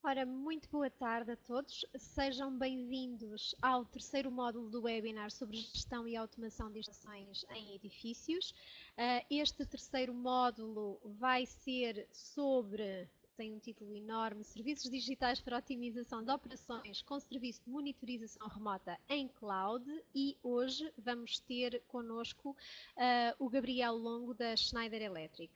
Ora, muito boa tarde a todos. Sejam bem-vindos ao terceiro módulo do webinar sobre gestão e automação de instalações em edifícios. Este terceiro módulo vai ser sobre, tem um título enorme, Serviços Digitais para Otimização de Operações com Serviço de Monitorização Remota em Cloud, e hoje vamos ter connosco o Gabriel Longo da Schneider Electric.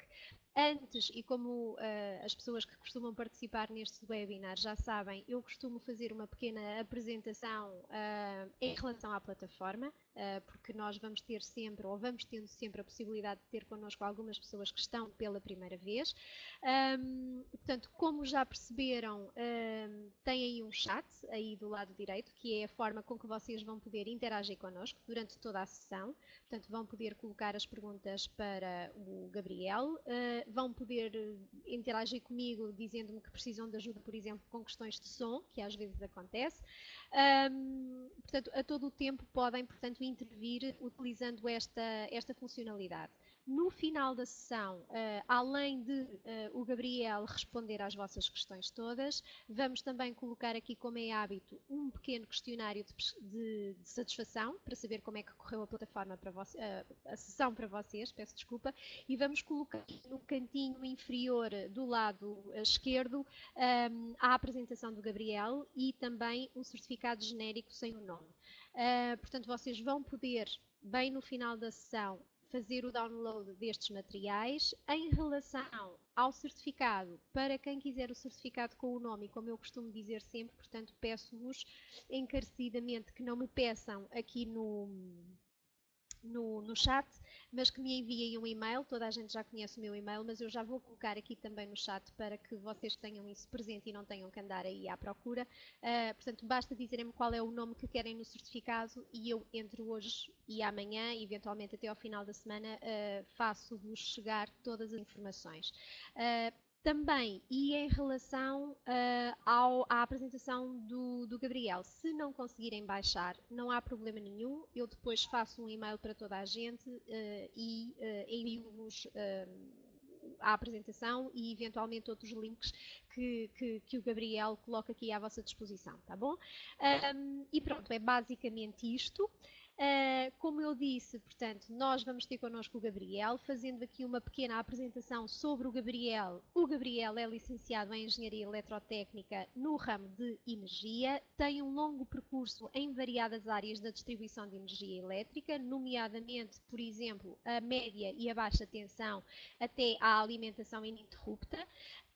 Antes, e como as pessoas que costumam participar nestes webinars já sabem, eu costumo fazer uma pequena apresentação em relação à plataforma, porque nós vamos ter sempre, ou vamos tendo sempre a possibilidade de ter connosco algumas pessoas que estão pela primeira vez. Portanto, como já perceberam, tem aí um chat aí do lado direito, que é a forma com que vocês vão poder interagir connosco durante toda a sessão. Portanto, vão poder colocar as perguntas para o Gabriel, vão poder interagir comigo dizendo-me que precisam de ajuda, por exemplo, com questões de som, que às vezes acontece. Portanto, a todo o tempo podem, portanto, intervir utilizando esta funcionalidade. No final da sessão, além de o Gabriel responder às vossas questões todas, vamos também colocar aqui, como é hábito, um pequeno questionário de satisfação, para saber como é que correu a plataforma para a sessão para vocês, peço desculpa, e vamos colocar no cantinho inferior do lado esquerdo a apresentação do Gabriel e também um certificado genérico sem o nome. Portanto, vocês vão poder, bem no final da sessão, fazer o download destes materiais. Em relação ao certificado, para quem quiser o certificado com o nome, como eu costumo dizer sempre, portanto, peço-vos encarecidamente que não me peçam aqui no chat, mas que me enviem um e-mail. Toda a gente já conhece o meu e-mail, mas eu já vou colocar aqui também no chat para que vocês tenham isso presente e não tenham que andar aí à procura. Portanto, basta dizerem-me qual é o nome que querem no certificado e eu, entre hoje e amanhã, eventualmente até ao final da semana, faço-vos chegar todas as informações. Também, e em relação à apresentação do Gabriel, se não conseguirem baixar, não há problema nenhum, eu depois faço um e-mail para toda a gente e envio-vos a apresentação e eventualmente outros links que o Gabriel coloca aqui à vossa disposição, tá bom? E pronto, é basicamente isto. Como eu disse, portanto, nós vamos ter connosco o Gabriel, fazendo aqui uma pequena apresentação sobre o Gabriel. O Gabriel é licenciado em Engenharia Eletrotécnica no ramo de Energia, tem um longo percurso em variadas áreas da distribuição de energia elétrica, nomeadamente, por exemplo, a média e a baixa tensão até à alimentação ininterrupta.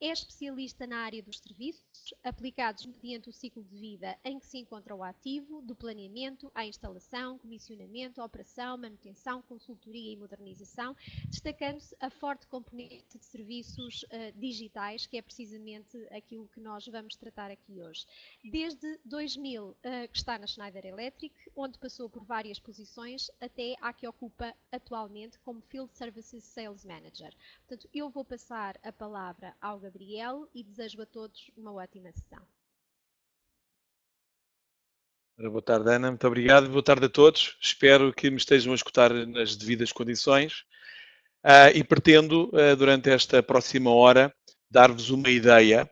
É especialista na área dos serviços, aplicados mediante o ciclo de vida em que se encontra o ativo, do planeamento à instalação, comissionamento, operação, manutenção, consultoria e modernização, destacando-se a forte componente de serviços digitais, que é precisamente aquilo que nós vamos tratar aqui hoje. Desde 2000 que está na Schneider Electric, onde passou por várias posições, até à que ocupa atualmente como Field Services Sales Manager. Portanto, eu vou passar a palavra ao Gabriel e desejo a todos uma ótima sessão. Boa tarde, Ana. Muito obrigado. Boa tarde a todos. Espero que me estejam a escutar nas devidas condições. E pretendo, durante esta próxima hora, dar-vos uma ideia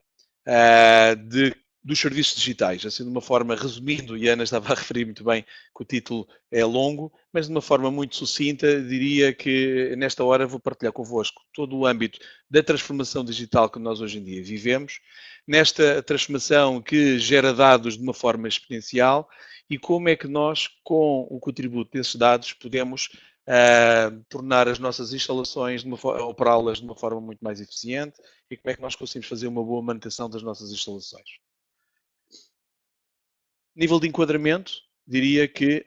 dos serviços digitais, assim de uma forma resumindo, e a Ana estava a referir muito bem que o título é longo, mas de uma forma muito sucinta, diria que nesta hora vou partilhar convosco todo o âmbito da transformação digital que nós hoje em dia vivemos, nesta transformação que gera dados de uma forma exponencial e como é que nós, com o contributo desses dados, podemos tornar as nossas instalações, operá-las de uma forma muito mais eficiente e como é que nós conseguimos fazer uma boa manutenção das nossas instalações. Nível de enquadramento, diria que,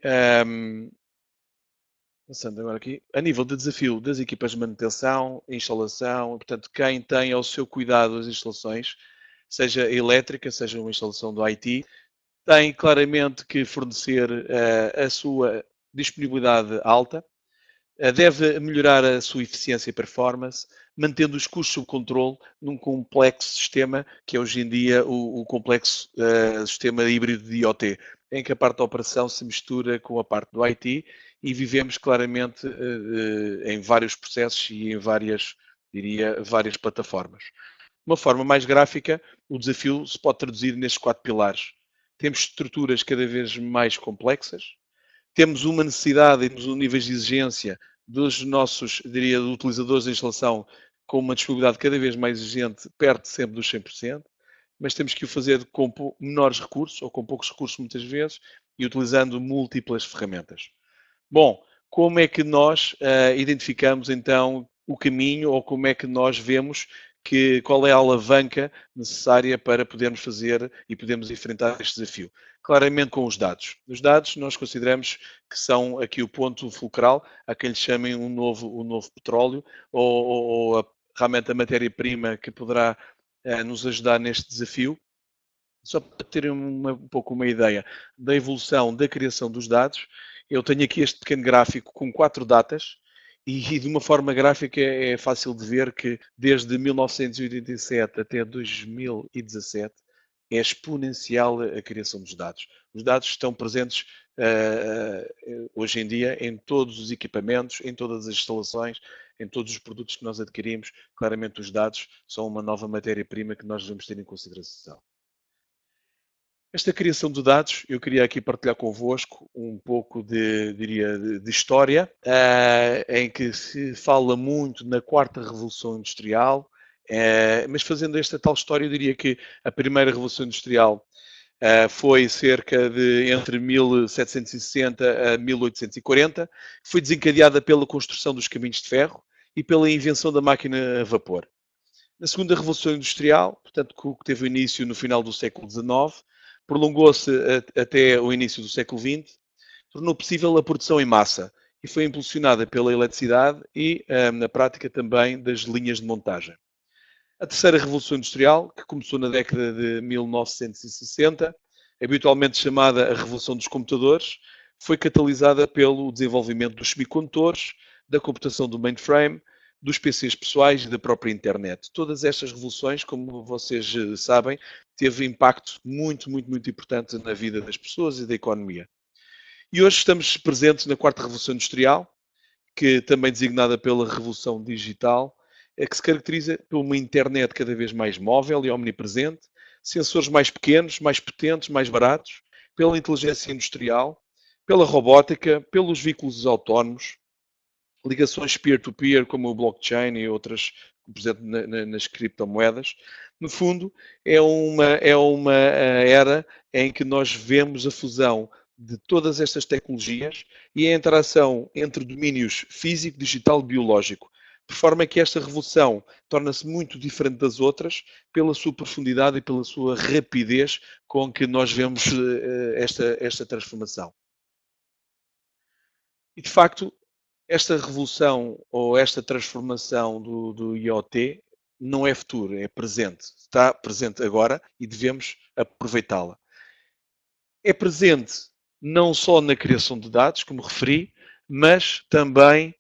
passando agora aqui, a nível de desafio das equipas de manutenção, instalação, portanto, quem tem ao seu cuidado as instalações, seja elétrica, seja uma instalação do IT, tem claramente que fornecer a sua disponibilidade alta, deve melhorar a sua eficiência e performance, mantendo os custos sob controle num complexo sistema, que é hoje em dia o complexo sistema híbrido de IoT, em que a parte da operação se mistura com a parte do IT e vivemos claramente em vários processos e em várias, diria, várias plataformas. uma forma mais gráfica, o desafio se pode traduzir nestes 4 pilares. Temos estruturas cada vez mais complexas, temos uma necessidade e temos um nível de exigência dos nossos, diria, utilizadores de instalação com uma disponibilidade cada vez mais exigente, perto sempre dos 100%, mas temos que o fazer com menores recursos, ou com poucos recursos muitas vezes, e utilizando múltiplas ferramentas. Bom, como é que nós identificamos então o caminho, ou como é que nós vemos qual é a alavanca necessária para podermos fazer e podermos enfrentar este desafio? Claramente com os dados. Os dados nós consideramos que são aqui o ponto fulcral, a quem lhe chamem um novo petróleo, ou realmente a matéria-prima que poderá nos ajudar neste desafio. Só para terem um pouco uma ideia da evolução da criação dos dados, eu tenho aqui este pequeno gráfico com 4 datas e de uma forma gráfica é fácil de ver que desde 1987 até 2017 é exponencial a criação dos dados. Os dados estão presentes hoje em dia em todos os equipamentos, em todas as instalações, em todos os produtos que nós adquirimos. Claramente os dados são uma nova matéria-prima que nós devemos ter em consideração. Esta criação de dados, eu queria aqui partilhar convosco um pouco de história, em que se fala muito na quarta revolução industrial, mas fazendo esta tal história, eu diria que a primeira revolução industrial foi cerca de entre 1760 a 1840, foi desencadeada pela construção dos caminhos de ferro e pela invenção da máquina a vapor. Na segunda revolução industrial, portanto, que teve início no final do século XIX, prolongou-se até o início do século XX, tornou possível a produção em massa e foi impulsionada pela eletricidade e, na prática, também das linhas de montagem. A terceira revolução industrial, que começou na década de 1960, habitualmente chamada a revolução dos computadores, foi catalisada pelo desenvolvimento dos semicondutores, da computação do mainframe, dos PCs pessoais e da própria internet. Todas estas revoluções, como vocês sabem, teve impacto muito importante na vida das pessoas e da economia. E hoje estamos presentes na quarta revolução industrial, que também designada pela revolução digital, que se caracteriza por uma internet cada vez mais móvel e omnipresente, sensores mais pequenos, mais potentes, mais baratos, pela inteligência industrial, pela robótica, pelos veículos autónomos, ligações peer-to-peer, como o blockchain e outras, por exemplo, nas criptomoedas. No fundo, é uma era em que nós vemos a fusão de todas estas tecnologias e a interação entre domínios físico, digital e biológico, de forma que esta revolução torna-se muito diferente das outras pela sua profundidade e pela sua rapidez com que nós vemos esta transformação. E, de facto, esta revolução ou esta transformação do IoT não é futuro, é presente. Está presente agora e devemos aproveitá-la. É presente não só na criação de dados, como referi, mas também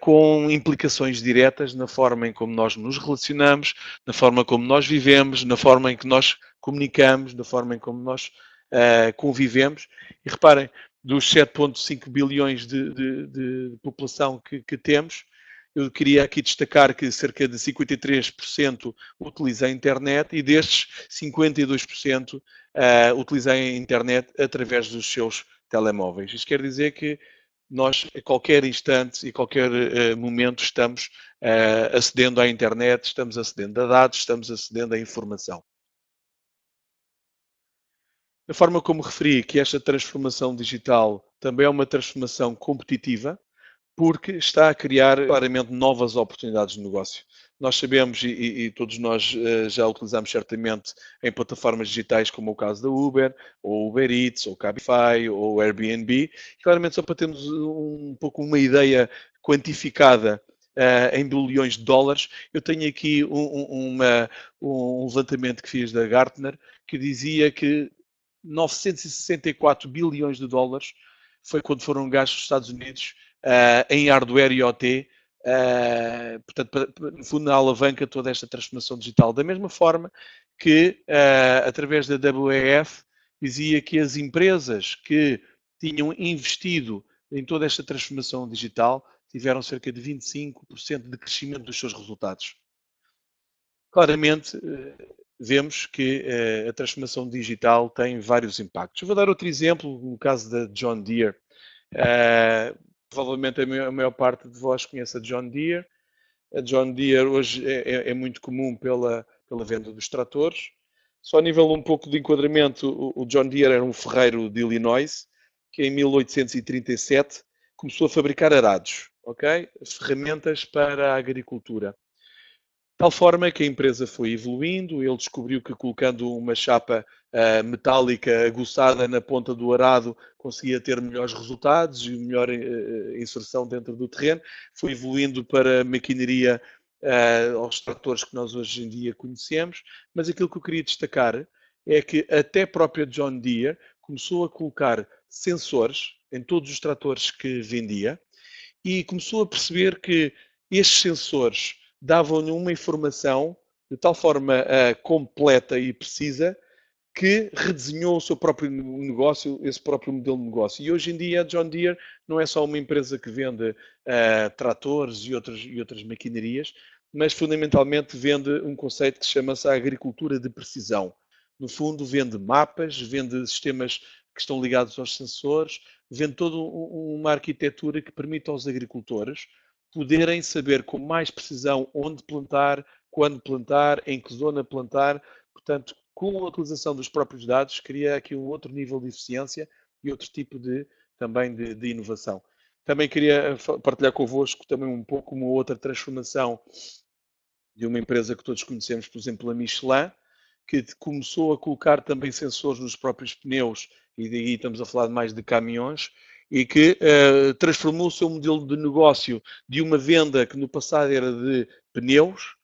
com implicações diretas na forma em como nós nos relacionamos, na forma como nós vivemos, na forma em que nós comunicamos, na forma em como nós convivemos. E reparem, dos 7,5 bilhões de população que temos, eu queria aqui destacar que cerca de 53% utiliza a internet e destes 52% utiliza a internet através dos seus telemóveis. Isto quer dizer que nós, a qualquer instante e qualquer momento, estamos acedendo à internet, estamos acedendo a dados, estamos acedendo à informação. Da forma como referi que esta transformação digital também é uma transformação competitiva, porque está a criar claramente novas oportunidades de negócio. Nós sabemos, e todos nós já utilizamos certamente em plataformas digitais como o caso da Uber, ou Uber Eats, ou Cabify, ou Airbnb, claramente só para termos um pouco uma ideia quantificada em bilhões de dólares, eu tenho aqui um levantamento que fiz da Gartner que dizia que 964 bilhões de dólares foi quando foram gastos nos Estados Unidos em hardware IoT, portanto, no fundo, na alavanca toda esta transformação digital. Da mesma forma que, através da WEF, dizia que as empresas que tinham investido em toda esta transformação digital tiveram cerca de 25% de crescimento dos seus resultados. claramente vemos que a transformação digital tem vários impactos. Eu vou dar outro exemplo, no caso da John Deere. Provavelmente a maior parte de vós conhece a John Deere. A John Deere hoje é muito comum pela venda dos tratores. Só a nível um pouco de enquadramento, o John Deere era um ferreiro de Illinois, que em 1837 começou a fabricar arados, ok? Ferramentas para a agricultura. De tal forma que a empresa foi evoluindo, ele descobriu que colocando uma chapa metálica aguçada na ponta do arado conseguia ter melhores resultados e melhor inserção dentro do terreno. Foi evoluindo para a maquinaria aos tratores que nós hoje em dia conhecemos, mas aquilo que eu queria destacar é que até a própria John Deere começou a colocar sensores em todos os tratores que vendia e começou a perceber que estes sensores davam-lhe uma informação de tal forma completa e precisa que redesenhou o seu próprio negócio, esse próprio modelo de negócio. E hoje em dia a John Deere não é só uma empresa que vende tratores e outras maquinarias, mas fundamentalmente vende um conceito que chama-se a agricultura de precisão. No fundo, vende mapas, vende sistemas que estão ligados aos sensores, vende toda uma arquitetura que permite aos agricultores poderem saber com mais precisão onde plantar, quando plantar, em que zona plantar. Portanto, com a utilização dos próprios dados, cria aqui um outro nível de eficiência e outro tipo também de inovação. Também queria partilhar convosco também um pouco uma outra transformação de uma empresa que todos conhecemos, por exemplo, a Michelin, que começou a colocar também sensores nos próprios pneus, e daí estamos a falar mais de caminhões, e que transformou o seu modelo de negócio de uma venda que no passado era de pneus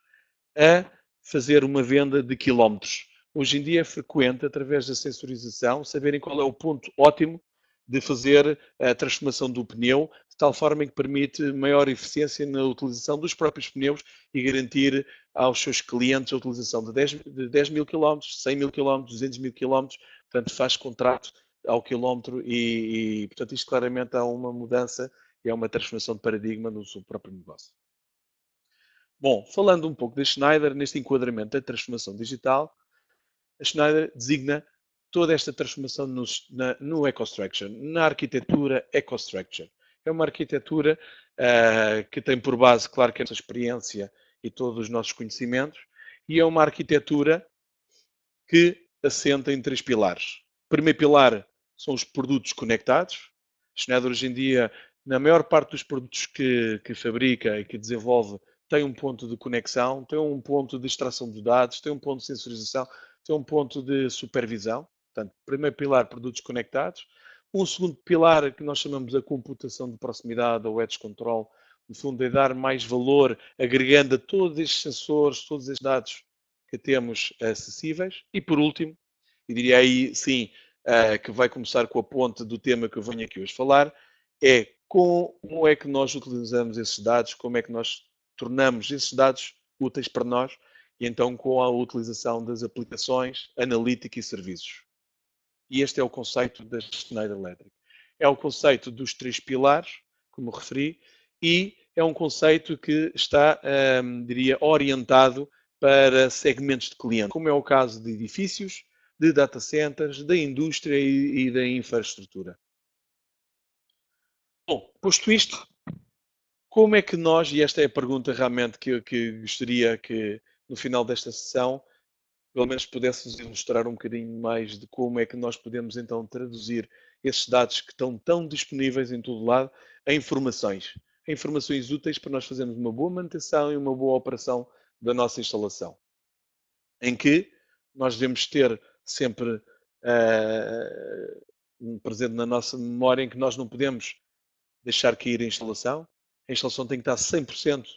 a fazer uma venda de quilómetros. Hoje em dia é frequente, através da sensorização, saberem qual é o ponto ótimo de fazer a transformação do pneu, de tal forma que permite maior eficiência na utilização dos próprios pneus e garantir aos seus clientes a utilização de 10 mil km, 100 mil km, 200 mil km, portanto faz contrato ao quilómetro e portanto isto claramente há uma mudança e é uma transformação de paradigma no seu próprio negócio. Bom, falando um pouco da Schneider, neste enquadramento da transformação digital, a Schneider designa toda esta transformação no EcoStruxure, na arquitetura EcoStruxure. É uma arquitetura que tem por base, claro, que a nossa experiência e todos os nossos conhecimentos, e é uma arquitetura que assenta em 3 pilares. O primeiro pilar são os produtos conectados. A Schneider hoje em dia, na maior parte dos produtos que fabrica e que desenvolve, tem um ponto de conexão, tem um ponto de extração de dados, tem um ponto de sensorização, tem um ponto de supervisão. Portanto, primeiro pilar, produtos conectados. Um segundo pilar, que nós chamamos a computação de proximidade, ou Edge Control, no fundo é dar mais valor, agregando a todos estes sensores, todos estes dados que temos acessíveis. E por último, e diria aí sim, que vai começar com a ponte do tema que eu venho aqui hoje falar, é como é que nós utilizamos esses dados, como é que nós tornamos esses dados úteis para nós, e então com a utilização das aplicações, analítica e serviços. E este é o conceito da Schneider Electric. É o conceito dos 3 pilares, como referi, e é um conceito que está, diria, orientado para segmentos de cliente, como é o caso de edifícios, de data centers, da indústria e da infraestrutura. Bom, posto isto, como é que nós, e esta é a pergunta realmente que gostaria que no final desta sessão, pelo menos pudéssemos ilustrar um bocadinho mais de como é que nós podemos então traduzir esses dados que estão tão disponíveis em todo lado em informações úteis para nós fazermos uma boa manutenção e uma boa operação da nossa instalação, em que nós devemos ter sempre presente na nossa memória em que nós não podemos deixar cair a instalação tem que estar 100%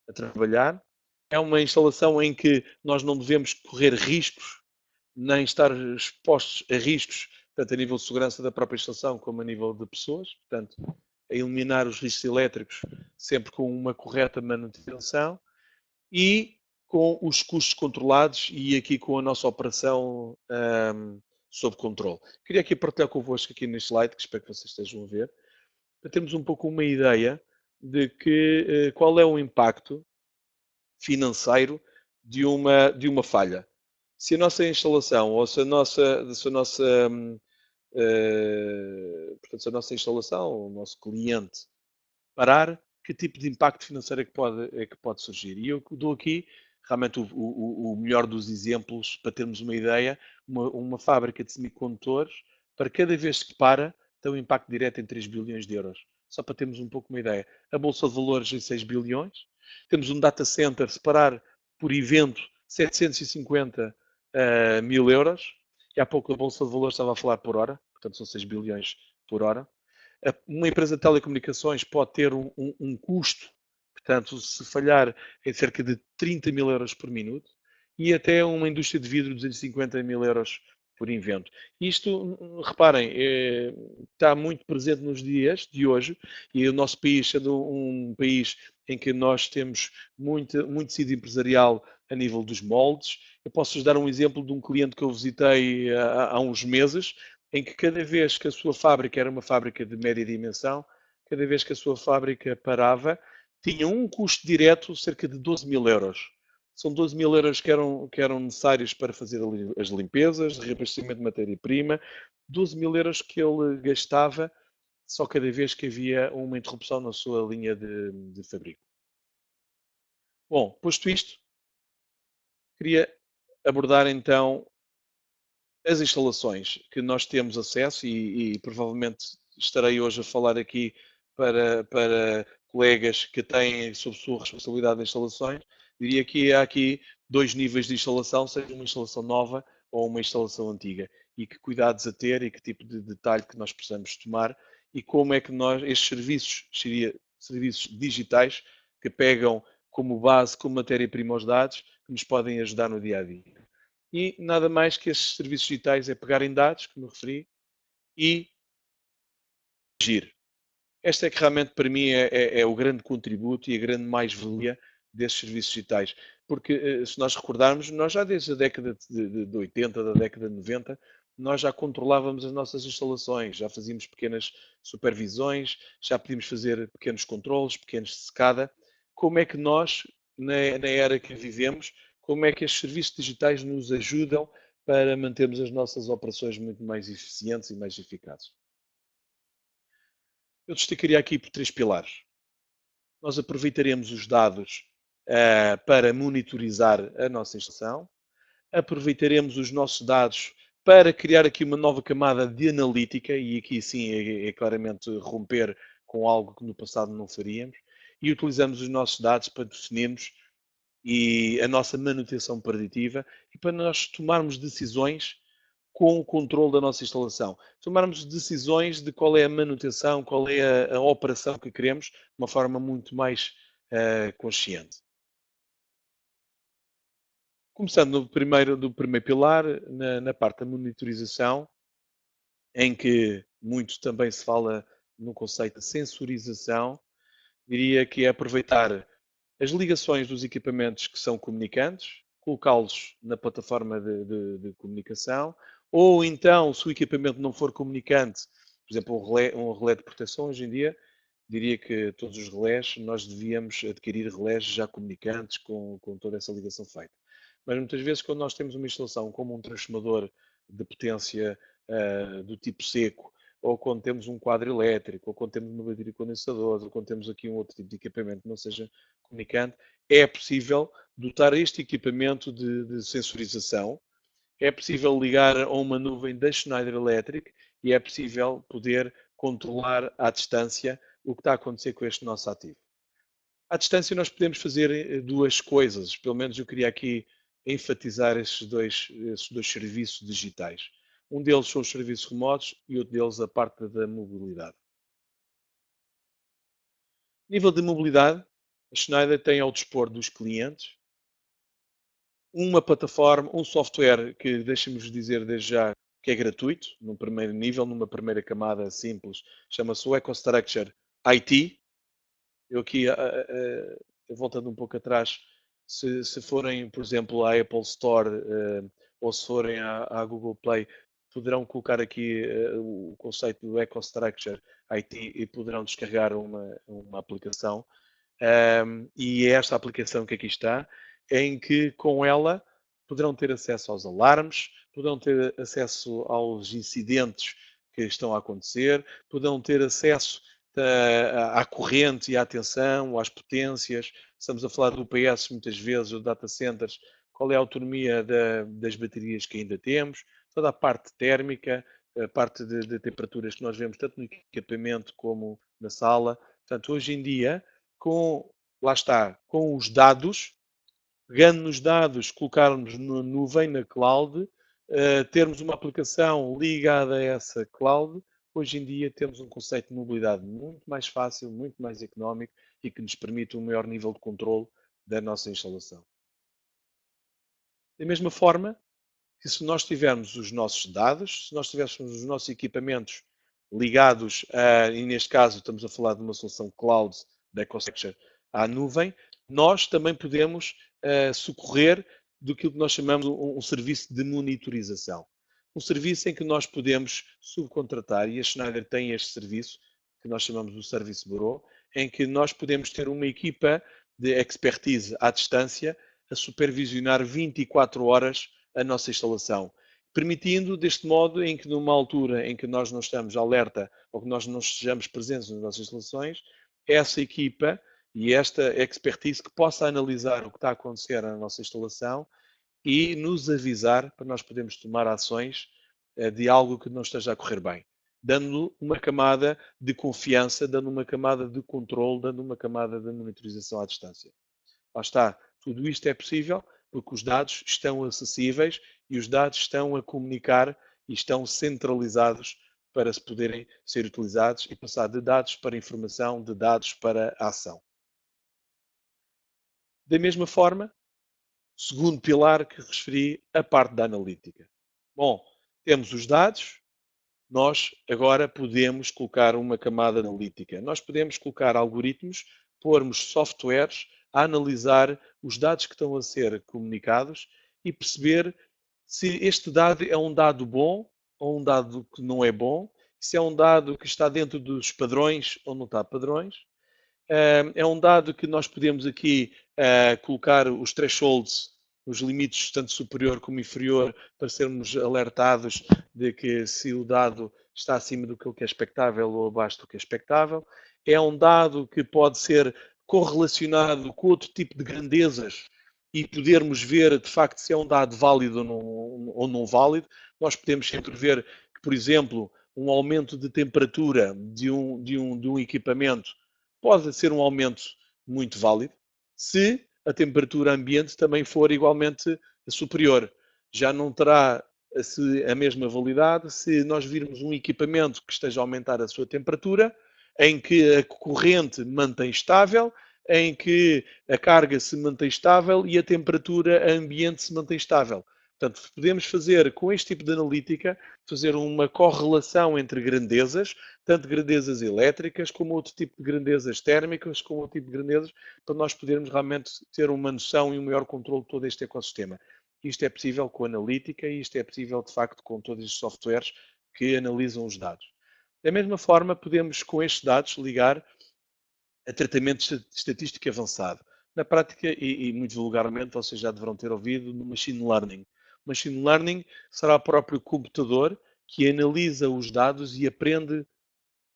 a trabalhar. É uma instalação em que nós não devemos correr riscos, nem estar expostos a riscos, tanto a nível de segurança da própria instalação como a nível de pessoas. Portanto, a eliminar os riscos elétricos sempre com uma correta manutenção e com os custos controlados e aqui com a nossa operação sob controle. Queria aqui partilhar convosco aqui neste slide, que espero que vocês estejam a ver, para termos um pouco uma ideia de qual é o impacto financeiro de uma falha. Se a nossa instalação ou portanto, se a nossa instalação, o nosso cliente parar, que tipo de impacto financeiro é que pode surgir? E eu dou aqui realmente o melhor dos exemplos para termos uma ideia, uma fábrica de semicondutores, para cada vez que para, tem um impacto direto em 3 bilhões de euros. Só para termos um pouco uma ideia. A Bolsa de Valores em 6 bilhões. Temos um data center, se parar por evento, 750 mil euros. E há pouco a Bolsa de Valores estava a falar por hora, portanto são 6 bilhões por hora. Uma empresa de telecomunicações pode ter um custo, portanto, se falhar, é cerca de 30 mil euros por minuto, e até uma indústria de vidro, 250 mil euros por evento. Isto, reparem, está muito presente nos dias de hoje, e o nosso país, sendo um país em que nós temos muito tecido empresarial a nível dos moldes, eu posso-vos dar um exemplo de um cliente que eu visitei há uns meses, em que cada vez que a sua fábrica era uma fábrica de média dimensão, cada vez que a sua fábrica parava, tinha um custo direto cerca de 12 mil euros. São 12 mil euros que eram necessários para fazer as limpezas, reabastecimento de matéria-prima, 12 mil euros que ele gastava só cada vez que havia uma interrupção na sua linha de fabrico. Bom, posto isto, queria abordar então as instalações que nós temos acesso e provavelmente estarei hoje a falar aqui para colegas que têm sob sua responsabilidade as instalações, diria que há aqui dois níveis de instalação, seja uma instalação nova ou uma instalação antiga, e que cuidados a ter e que tipo de detalhe que nós precisamos tomar e como é que nós, estes serviços, seria serviços digitais que pegam como base, como matéria-prima os dados, que nos podem ajudar no dia a dia. E nada mais que esses serviços digitais é pegar em dados, como eu referi, e agir. Esta é que realmente para mim é o grande contributo e a grande mais-valia desses serviços digitais. Porque se nós recordarmos, nós já desde a década de 80, da década de 90, nós já controlávamos as nossas instalações, já fazíamos pequenas supervisões, já podíamos fazer pequenos controles, pequenos de secada. Como é que nós, na era que vivemos, como é que estes serviços digitais nos ajudam para mantermos as nossas operações muito mais eficientes e mais eficazes? Eu destacaria aqui por três pilares. Nós aproveitaremos os dados para monitorizar a nossa instalação, aproveitaremos os nossos dados para criar aqui uma nova camada de analítica, e aqui sim é claramente romper com algo que no passado não faríamos, e utilizamos os nossos dados para definirmos e a nossa manutenção preditiva e para nós tomarmos decisões com o controle da nossa instalação. Tomarmos decisões de qual é a manutenção, qual é a operação que queremos, de uma forma muito mais consciente. Começando do primeiro pilar, na parte da monitorização, em que muito também se fala no conceito de sensorização, diria que é aproveitar as ligações dos equipamentos que são comunicantes, colocá-los na plataforma de comunicação, ou então, se o equipamento não for comunicante, por exemplo, um relé de proteção hoje em dia, diria que todos os relés, nós devíamos adquirir relés já comunicantes com toda essa ligação feita. Mas muitas vezes, quando nós temos uma instalação como um transformador de potência do tipo seco, ou quando temos um quadro elétrico, ou quando temos uma bateria condensadora, ou quando temos aqui um outro tipo de equipamento que não seja comunicante, é possível dotar este equipamento de sensorização, é possível ligar a uma nuvem da Schneider Electric e é possível poder controlar à distância o que está a acontecer com este nosso ativo. À distância nós podemos fazer duas coisas, pelo menos eu queria aqui enfatizar esses dois serviços digitais. Um deles são os serviços remotos e outro deles a parte da mobilidade. Nível de mobilidade, a Schneider tem ao dispor dos clientes uma plataforma, um software que, deixem-nos dizer desde já, que é gratuito, num primeiro nível, numa primeira camada simples, chama-se o EcoStruxure IT. Eu aqui, voltando um pouco atrás, se forem, por exemplo, à Apple Store ou se forem à Google Play, poderão colocar aqui o conceito do EcoStruxure IT e poderão descarregar uma aplicação. E é esta aplicação que aqui está. em que com ela poderão ter acesso aos alarmes, poderão ter acesso aos incidentes que estão a acontecer, poderão ter acesso à corrente e à tensão, às potências. Estamos a falar do UPS muitas vezes, o data centers, qual é a autonomia das baterias que ainda temos, toda a parte térmica, a parte de temperaturas que nós vemos tanto no equipamento como na sala. Portanto, hoje em dia, lá está, com os dados, pegando nos dados, colocarmos na nuvem, na cloud, termos uma aplicação ligada a essa cloud, hoje em dia temos um conceito de mobilidade muito mais fácil, muito mais económico e que nos permite um maior nível de controle da nossa instalação. Da mesma forma que se nós tivermos os nossos dados, se nós tivéssemos os nossos equipamentos ligados e neste caso estamos a falar de uma solução cloud da EcoStruxure à nuvem, nós também podemos socorrer do que nós chamamos um serviço de monitorização. Um serviço em que nós podemos subcontratar, e a Schneider tem este serviço, que nós chamamos do Service Bureau, em que nós podemos ter uma equipa de expertise à distância a supervisionar 24 horas a nossa instalação, permitindo, deste modo, em que numa altura em que nós não estamos alerta ou que nós não estejamos presentes nas nossas instalações, essa equipa e esta expertise que possa analisar o que está a acontecer na nossa instalação e nos avisar para nós podermos tomar ações de algo que não esteja a correr bem, dando uma camada de confiança, dando uma camada de controle, dando uma camada de monitorização à distância. Lá está, tudo isto é possível porque os dados estão acessíveis e os dados estão a comunicar e estão centralizados para se poderem ser utilizados e passar de dados para informação, de dados para ação. Da mesma forma, segundo pilar que referi, a parte da analítica. Bom, temos os dados, nós agora podemos colocar uma camada analítica. Nós podemos colocar algoritmos, pormos softwares a analisar os dados que estão a ser comunicados e perceber se este dado é um dado bom ou um dado que não é bom, se é um dado que está dentro dos padrões ou não está padrões. É um dado que nós podemos aqui colocar os thresholds, os limites tanto superior como inferior, para sermos alertados de que se o dado está acima do que é expectável ou abaixo do que é expectável. É um dado que pode ser correlacionado com outro tipo de grandezas e podermos ver de facto se é um dado válido ou não válido. Nós podemos sempre ver que, por exemplo, um aumento de temperatura de um equipamento pode ser um aumento muito válido se a temperatura ambiente também for igualmente superior. Já não terá a mesma validade se nós virmos um equipamento que esteja a aumentar a sua temperatura, em que a corrente mantém estável, em que a carga se mantém estável e a temperatura ambiente se mantém estável. Portanto, podemos fazer, com este tipo de analítica, fazer uma correlação entre grandezas, tanto grandezas elétricas, como outro tipo de grandezas térmicas, como outro tipo de grandezas, para nós podermos realmente ter uma noção e um maior controle de todo este ecossistema. Isto é possível com analítica e isto é possível, de facto, com todos estes softwares que analisam os dados. Da mesma forma, podemos, com estes dados, ligar a tratamento estatístico avançado. Na prática, e muito vulgarmente, vocês já deverão ter ouvido, no machine learning. Machine learning será o próprio computador que analisa os dados e aprende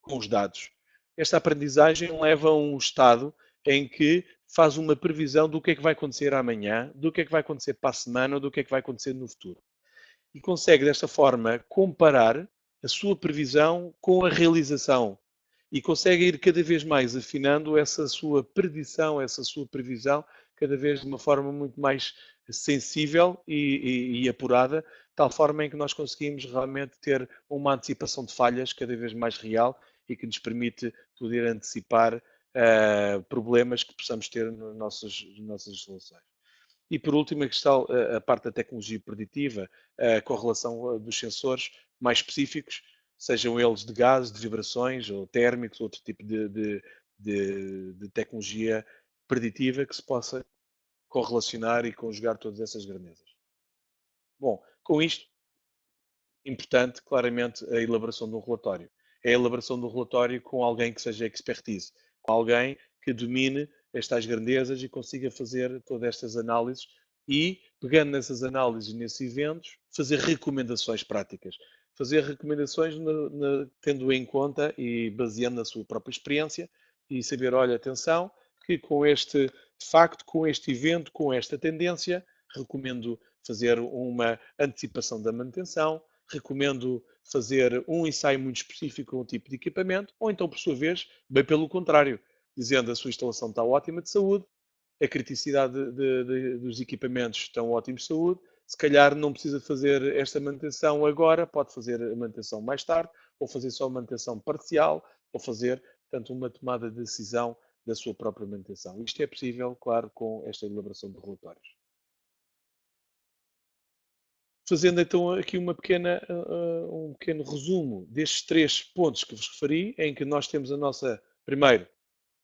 com os dados. Esta aprendizagem leva a um estado em que faz uma previsão do que é que vai acontecer amanhã, do que é que vai acontecer para a semana, do que é que vai acontecer no futuro. E consegue, desta forma, comparar a sua previsão com a realização e consegue ir cada vez mais afinando essa sua predição, essa sua previsão, cada vez de uma forma muito mais sensível e apurada, de tal forma em que nós conseguimos realmente ter uma antecipação de falhas cada vez mais real e que nos permite poder antecipar problemas que possamos ter nas nossas soluções. E por último, a parte da tecnologia preditiva, a correlação dos sensores mais específicos, sejam eles de gás, de vibrações ou térmicos, outro tipo de tecnologia preditiva que se possa correlacionar e conjugar todas essas grandezas. Bom, com isto, importante, claramente, a elaboração de um relatório. É a elaboração de um relatório com alguém que seja expertise, com alguém que domine estas grandezas e consiga fazer todas estas análises e, pegando nessas análises e nesses eventos, fazer recomendações práticas. Fazer recomendações tendo em conta e baseando na sua própria experiência e saber, olha, atenção, que com este facto, com este evento, com esta tendência, recomendo fazer uma antecipação da manutenção, recomendo fazer um ensaio muito específico com um tipo de equipamento, ou então, por sua vez, bem pelo contrário, dizendo a sua instalação está ótima de saúde, a criticidade dos equipamentos estão ótimos de saúde, se calhar não precisa fazer esta manutenção agora, pode fazer a manutenção mais tarde, ou fazer só a manutenção parcial, ou fazer, portanto, uma tomada de decisão da sua própria manutenção. Isto é possível, claro, com esta elaboração de relatórios. Fazendo então aqui um pequeno resumo destes 3 pontos que vos referi, em que nós temos a nossa, primeiro,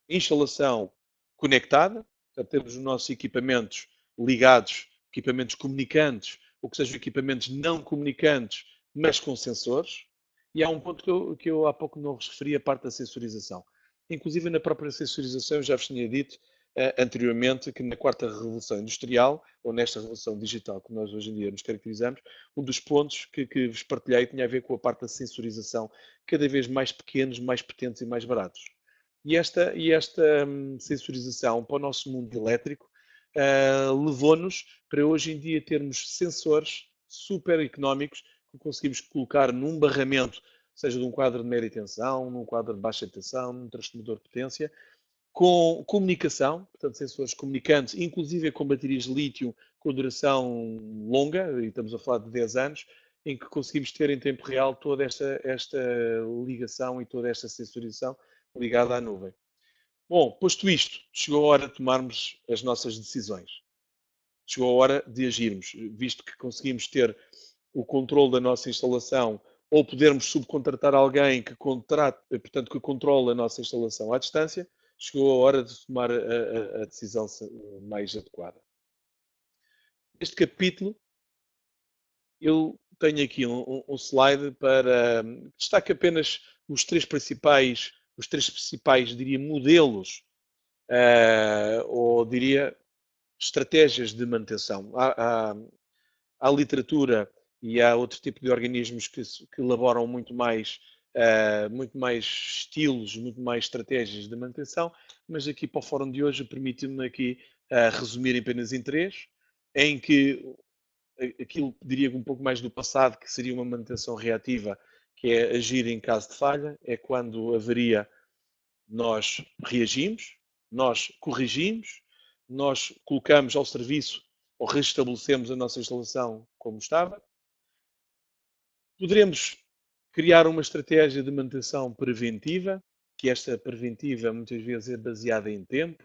instalação conectada, portanto, temos os nossos equipamentos ligados, equipamentos comunicantes, ou que sejam equipamentos não comunicantes, mas com sensores. E há um ponto que eu há pouco não vos referi, a parte da sensorização. Inclusive, na própria sensorização, eu já vos tinha dito anteriormente que na quarta revolução industrial, ou nesta revolução digital que nós hoje em dia nos caracterizamos, um dos pontos que vos partilhei tinha a ver com a parte da sensorização, cada vez mais pequenos, mais potentes e mais baratos. E esta sensorização para o nosso mundo elétrico levou-nos para hoje em dia termos sensores super económicos que conseguimos colocar num barramento, seja de um quadro de média tensão, num quadro de baixa tensão, num transformador de potência, com comunicação, portanto, sensores comunicantes, inclusive com baterias de lítio com duração longa, e estamos a falar de 10 anos, em que conseguimos ter em tempo real toda esta ligação e toda esta sensorização ligada à nuvem. Bom, posto isto, chegou a hora de tomarmos as nossas decisões. Chegou a hora de agirmos, visto que conseguimos ter o controle da nossa instalação ou podermos subcontratar alguém que portanto, que controle a nossa instalação à distância, chegou a hora de tomar a decisão mais adequada. Neste capítulo, eu tenho aqui um slide para destaque apenas os três principais, diria, modelos, ou diria, estratégias de manutenção. Há literatura e há outro tipo de organismos que elaboram muito mais estilos, muito mais estratégias de manutenção, mas aqui para o fórum de hoje permite-me aqui resumir apenas em 3, em que aquilo diria um pouco mais do passado, que seria uma manutenção reativa, que é agir em caso de falha, é quando haveria, nós reagimos, nós corrigimos, nós colocamos ao serviço ou restabelecemos a nossa instalação como estava. Poderemos criar uma estratégia de manutenção preventiva, que esta preventiva muitas vezes é baseada em tempo,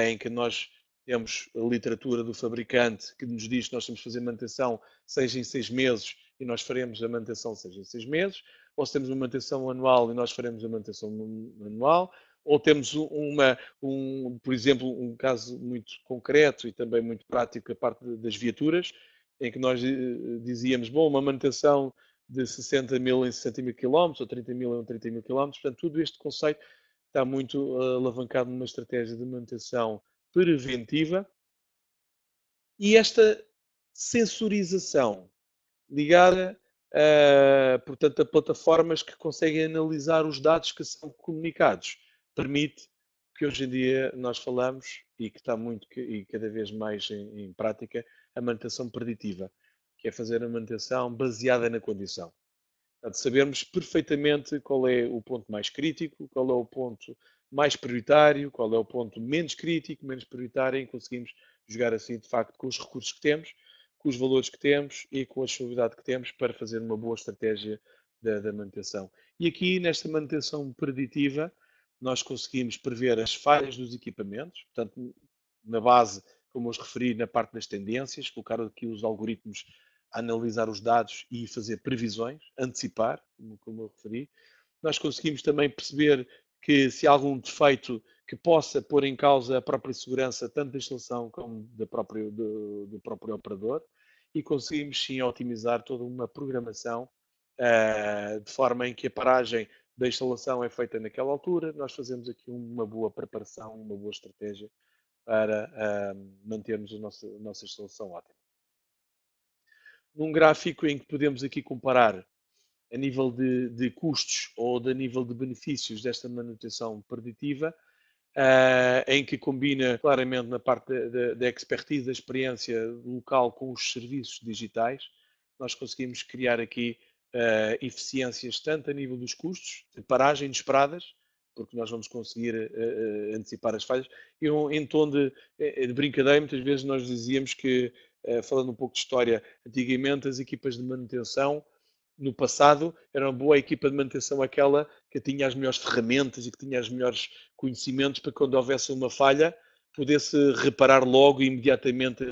em que nós temos a literatura do fabricante que nos diz que nós temos que fazer manutenção 6 em 6 meses e nós faremos a manutenção 6 em 6 meses, ou se temos uma manutenção anual e nós faremos a manutenção anual, ou temos por exemplo, um caso muito concreto e também muito prático, a parte das viaturas, em que nós dizíamos, bom, uma manutenção de 60 mil em 60 mil quilómetros, ou 30 mil em 30 mil quilómetros, portanto, tudo este conceito está muito alavancado numa estratégia de manutenção preventiva. E esta sensorização ligada, portanto, a plataformas que conseguem analisar os dados que são comunicados, permite que hoje em dia nós falamos, e que está muito e cada vez mais em prática, a manutenção preditiva, que é fazer a manutenção baseada na condição. De sabermos perfeitamente qual é o ponto mais crítico, qual é o ponto mais prioritário, qual é o ponto menos crítico, menos prioritário, em que conseguimos jogar assim, de facto, com os recursos que temos, com os valores que temos e com a disponibilidade que temos para fazer uma boa estratégia da manutenção. E aqui, nesta manutenção preditiva, nós conseguimos prever as falhas dos equipamentos, portanto, na base, como eu os referi, na parte das tendências, colocar aqui os algoritmos a analisar os dados e fazer previsões, antecipar, como eu referi. Nós conseguimos também perceber que se há algum defeito que possa pôr em causa a própria segurança, tanto da instalação como do próprio operador, e conseguimos sim otimizar toda uma programação de forma em que a paragem da instalação é feita naquela altura, nós fazemos aqui uma boa preparação, uma boa estratégia para mantermos a nossa instalação ótima. Num gráfico em que podemos aqui comparar a nível de custos ou a nível de benefícios desta manutenção preditiva, em que combina claramente na parte da expertise, da experiência local com os serviços digitais, nós conseguimos criar aqui eficiências tanto a nível dos custos, de paragem inesperadas, porque nós vamos conseguir antecipar as falhas. Em tom de brincadeira, muitas vezes nós dizíamos que, falando um pouco de história, antigamente as equipas de manutenção no passado, era uma boa equipa de manutenção aquela que tinha as melhores ferramentas e que tinha os melhores conhecimentos para quando houvesse uma falha, pudesse reparar logo e imediatamente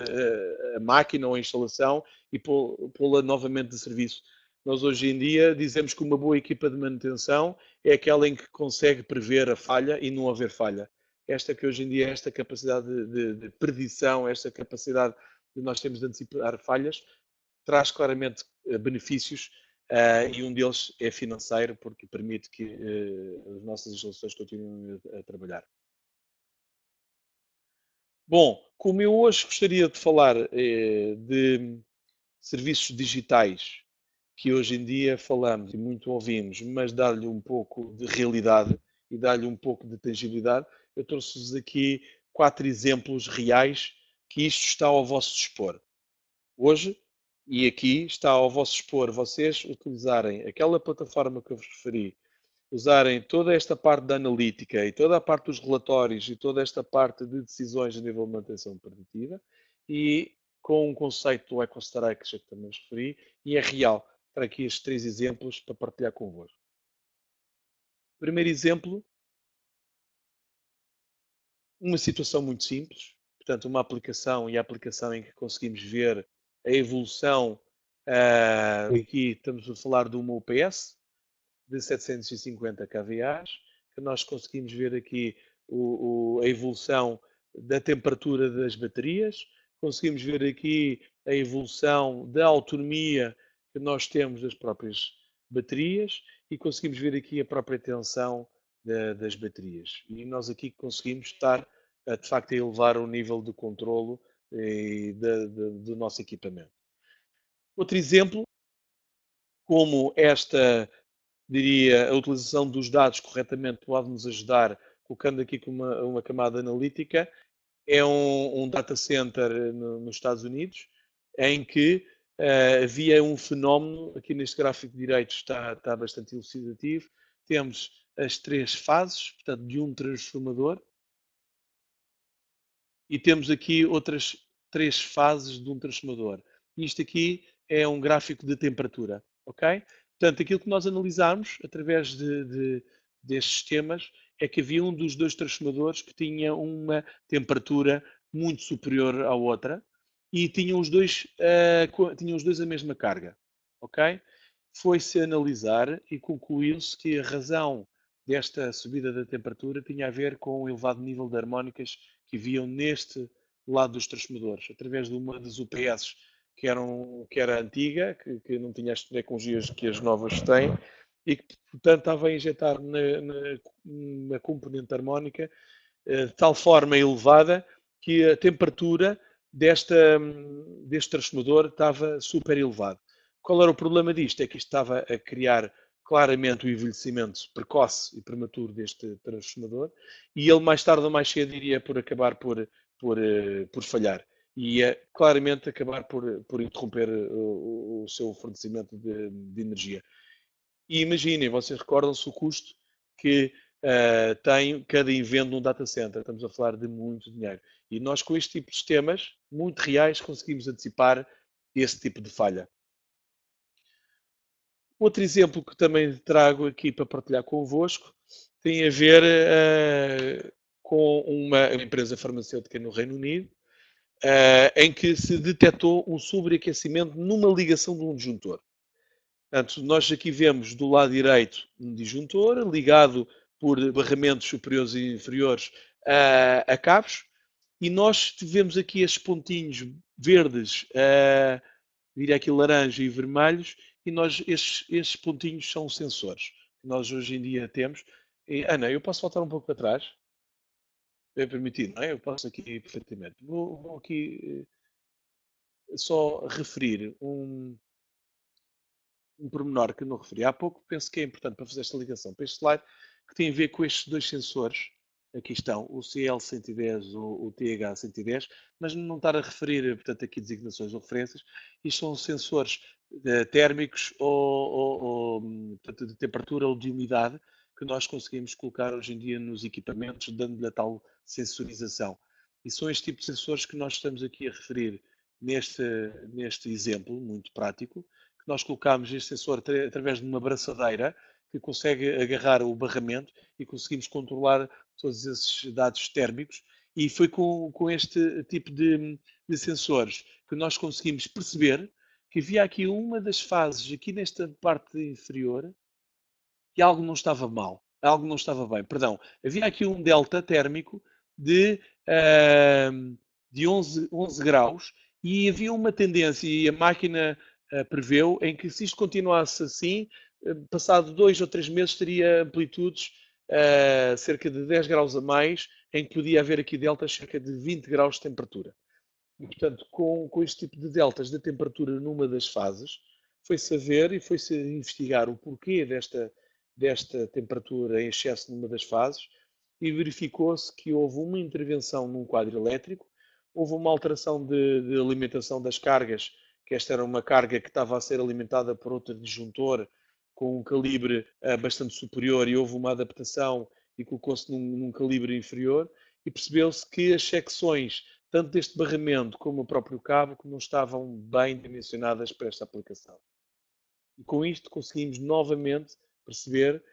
a máquina ou a instalação e pô-la novamente de serviço. Nós hoje em dia dizemos que uma boa equipa de manutenção é aquela em que consegue prever a falha e não haver falha. Esta que hoje em dia, esta capacidade de predição, esta capacidade de nós temos de antecipar falhas, traz claramente benefícios e um deles é financeiro, porque permite que as nossas instalações continuem a trabalhar. Bom, como eu hoje gostaria de falar de serviços digitais, que hoje em dia falamos e muito ouvimos, mas dar-lhe um pouco de realidade e dar-lhe um pouco de tangibilidade, eu trouxe-vos aqui 4 exemplos reais que isto está ao vosso dispor. Hoje, e aqui está ao vosso dispor vocês utilizarem aquela plataforma que eu vos referi, usarem toda esta parte da analítica e toda a parte dos relatórios e toda esta parte de decisões a nível de manutenção preditiva e com um conceito do EcoStrike que também vos referi e é real. Trago aqui estes 3 exemplos para partilhar convosco. Primeiro exemplo, uma situação muito simples, portanto uma aplicação e a aplicação em que conseguimos ver a evolução, aqui estamos a falar de uma UPS de 750 kVA, que nós conseguimos ver aqui a evolução da temperatura das baterias, conseguimos ver aqui a evolução da autonomia que nós temos das próprias baterias e conseguimos ver aqui a própria tensão das baterias. E nós aqui conseguimos estar, de facto, a elevar o nível de controlo do nosso equipamento. Outro exemplo, como esta, diria, a utilização dos dados corretamente pode nos ajudar, colocando aqui com uma camada analítica, é um data center nos Estados Unidos, em que havia um fenómeno, aqui neste gráfico direito está bastante elucidativo, temos as 3 fases, portanto, de um transformador, e temos aqui outras 3 fases de um transformador. Isto aqui é um gráfico de temperatura, ok? Portanto, aquilo que nós analisarmos através destes sistemas é que havia um dos 2 transformadores que tinha uma temperatura muito superior à outra e tinham os dois a mesma carga, ok? Foi-se analisar e concluiu-se que a razão desta subida da temperatura tinha a ver com o elevado nível de harmónicas que haviam neste lado dos transformadores, através de uma das UPS que era antiga, que não tinha as tecnologias que as novas têm, e que, portanto, estava a injetar na componente harmónica de tal forma elevada que a temperatura deste transformador estava super elevada. Qual era o problema disto? É que isto estava a criar claramente o envelhecimento precoce e prematuro deste transformador e ele mais tarde ou mais cedo iria por acabar por falhar e ia claramente acabar por interromper o seu fornecimento de energia. E imaginem, vocês recordam-se o custo que tem cada invento num data center. Estamos a falar de muito dinheiro. E nós, com este tipo de sistemas, muito reais, conseguimos antecipar esse tipo de falha. Outro exemplo que também trago aqui para partilhar convosco tem a ver com uma empresa farmacêutica no Reino Unido, em que se detectou um sobreaquecimento numa ligação de um disjuntor. Portanto, nós aqui vemos do lado direito um disjuntor ligado por barramentos superiores e inferiores a cabos e nós tivemos aqui estes pontinhos verdes, diria aqui laranja e vermelhos, e estes pontinhos são sensores. que nós hoje em dia temos. E, Ana, eu posso voltar um pouco para trás? É permitido, não é? Eu posso aqui perfeitamente. Vou aqui só referir um pormenor que eu não referi há pouco, penso que é importante para fazer esta ligação para este slide, que tem a ver com estes dois sensores. Aqui estão, o CL110 ou o TH110, mas não estar a referir, portanto, aqui designações ou referências. Isto são sensores térmicos portanto, de temperatura ou de umidade que nós conseguimos colocar hoje em dia nos equipamentos, dando-lhe a tal sensorização. E são este tipo de sensores que nós estamos aqui a referir neste exemplo muito prático, que nós colocamos este sensor através de uma braçadeira que consegue agarrar o barramento e conseguimos controlar todos esses dados térmicos. E foi com este tipo de sensores que nós conseguimos perceber que havia aqui uma das fases, aqui nesta parte inferior, que algo não estava mal, algo não estava bem. Perdão, havia aqui um delta térmico de 11 graus e havia uma tendência, e a máquina preveu, em que se isto continuasse assim, passado 2 ou 3 meses teria amplitudes cerca de 10 graus a mais, em que podia haver aqui deltas cerca de 20 graus de temperatura. E, portanto, com este tipo de deltas de temperatura numa das fases, foi-se a ver e foi-se a investigar o porquê desta temperatura em excesso numa das fases e verificou-se que houve uma intervenção num quadro elétrico, houve uma alteração de alimentação das cargas, que esta era uma carga que estava a ser alimentada por outro disjuntor com um calibre bastante superior e houve uma adaptação e colocou-se num calibre inferior e percebeu-se que as secções, tanto deste barramento como o próprio cabo, que não estavam bem dimensionadas para esta aplicação. E com isto conseguimos novamente perceber